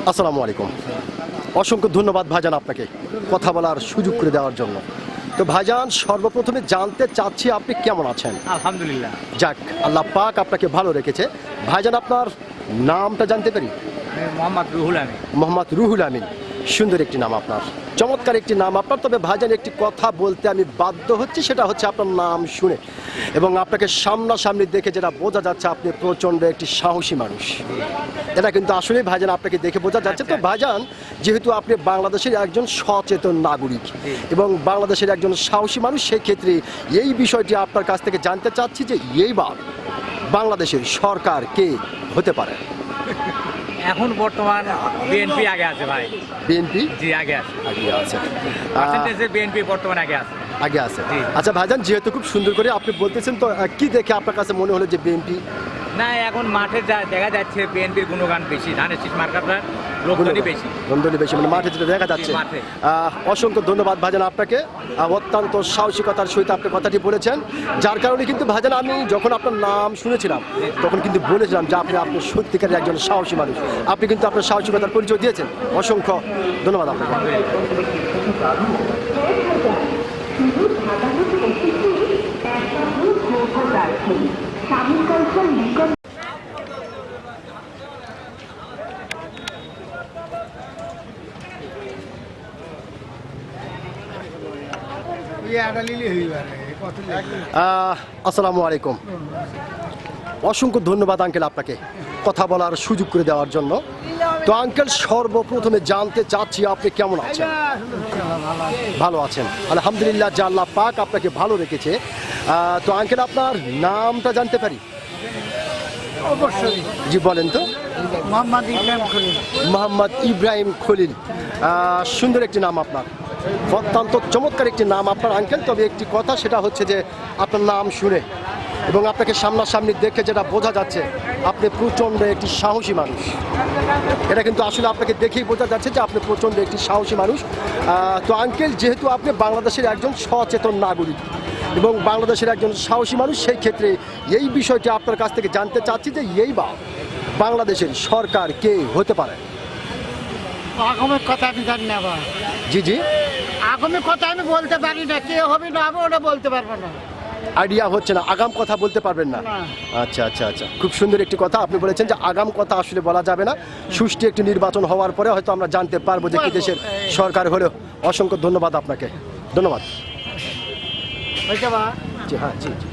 আসসালামু আলাইকুম। অসংখ্য ধন্যবাদ ভাইজান আপনাকে কথা বলার সুযোগ করে দেওয়ার জন্য। তো ভাইজান, সর্বপ্রথমে জানতে চাচ্ছি আপনি কেমন আছেন? আলহামদুলিল্লাহ। যাক, আল্লাহ পাক আপনাকে ভালো রেখেছে। ভাইজান, আপনার নামটা জানতে পারি? মোহাম্মদ রুহুল আমিন। মোহাম্মদ রুহুল আমিন, সুন্দর একটি নাম আপনার, চমৎকার একটি নাম আপনার। তবে ভাইজান, একটি কথা বলতে আমি বাধ্য হচ্ছি, সেটা হচ্ছে আপনার নাম শুনে এবং আপনাকে সামনাসামনি দেখে যেটা বোঝা যাচ্ছে আপনি প্রচণ্ড একটি সাহসী মানুষ। এটা কিন্তু আসলে ভাইজান আপনাকে দেখে বোঝা যাচ্ছে। তো ভাইজান, যেহেতু আপনি বাংলাদেশের একজন সচেতন নাগরিক এবং বাংলাদেশের একজন সাহসী মানুষ, সেক্ষেত্রে এই বিষয়টি আপনার কাছ থেকে জানতে চাচ্ছি যে এইবার বাংলাদেশের সরকার কে হতে পারে? এখন বর্তমান বিএনপি আগে আছে ভাই। বিএনপি? জি, আগে আছে। আগে আছে। পার্সেন্টেজে বিএনপি বর্তমান আগে আছে। আগে আছে। আচ্ছা ভাইজান, যেহেতু খুব সুন্দর করে আপনি বলতেছেন, তো কি দেখে আপনার কাছে মনে হলো যে বিএনপি? না, এখন মাঠে যা দেখা যাচ্ছে বিএনপির গুণগান বেশি, ধানের শীষ মার্কাটা লোকজনই বেশি। লোকজনই বেশি, মানে মাঠে যেটা দেখা যাচ্ছে। অসংখ্য ধন্যবাদ ভাইজান আপনাকে। অত্যন্ত সাহসিকতার সহিত আপনি কথাটি বলেছেন, যার কারণে কিন্তু ভাইজান আমি যখন আপনার নাম শুনেছিলাম তখন কিন্তু বলেছিলাম যে আপনি সত্যিকারের একজন সাহসী মানুষ। আপনি কিন্তু আপনার সাহসিকতার পরিচয় দিয়েছেন। অসংখ্য ধন্যবাদ আপনাকে। আসসালামু আলাইকুম। অসংখ্য ধন্যবাদ আঙ্কেল আপনাকে কথা বলার সুযোগ করে দেওয়ার জন্য। তো আঙ্কেল, সর্বপ্রথমে জানতে চাচ্ছি আপনি কেমন আছেন? ভালো আছেন, আলহামদুলিল্লাহ, যে আল্লাহ পাক আপনাকে ভালো রেখেছে। তো আঙ্কেল, আপনার নামটা জানতে পারি? অবশ্যই। জি বলেন তো। মোহাম্মদ ইব্রাহিম খলিল। মোহাম্মদ ইব্রাহিম খলিল, সুন্দর একটি নাম আপনার, অত্যন্ত চমৎকার একটি নাম আপনার আঙ্কেল। তবে একটি কথা, সেটা হচ্ছে যে আপনার নাম শুনে এবং আপনাকে সামনাসামনি দেখে যেটা বোঝা যাচ্ছে আপনি প্রচণ্ড একটি সাহসী মানুষ। এটা কিন্তু আসলে আপনাকে দেখেই বোঝা যাচ্ছে যে আপনি প্রচণ্ড একটি সাহসী মানুষ। তো আঙ্কেল, যেহেতু আপনি বাংলাদেশের একজন সচেতন নাগরিক এবং বাংলাদেশের একজন সাহসী মানুষ, সেই ক্ষেত্রে এই বিষয়টি আপনার কাছ থেকে জানতে চাচ্ছি যে এইবার বাংলাদেশের সরকার কে হতে পারে? আগামের কথা আমি জানি না আবার। জি জি, আগামের কথা আমি বলতে পারি না, কে হবে না হবে ওটা বলতে পারবো না। আইডিয়া হচ্ছে না, আগাম কথা বলতে পারবেন না? আচ্ছা আচ্ছা আচ্ছা, খুব সুন্দর একটি কথা আপনি বলেছেন যে আগাম কথা আসলে বলা যাবে না। সুষ্ঠু একটি নির্বাচন হওয়ার পরে হয়তো আমরা জানতে পারবো যে কি দেশের সরকার হলো। অসংখ্য ধন্যবাদ আপনাকে। ধন্যবাদ। জি হ্যাঁ, জি জি।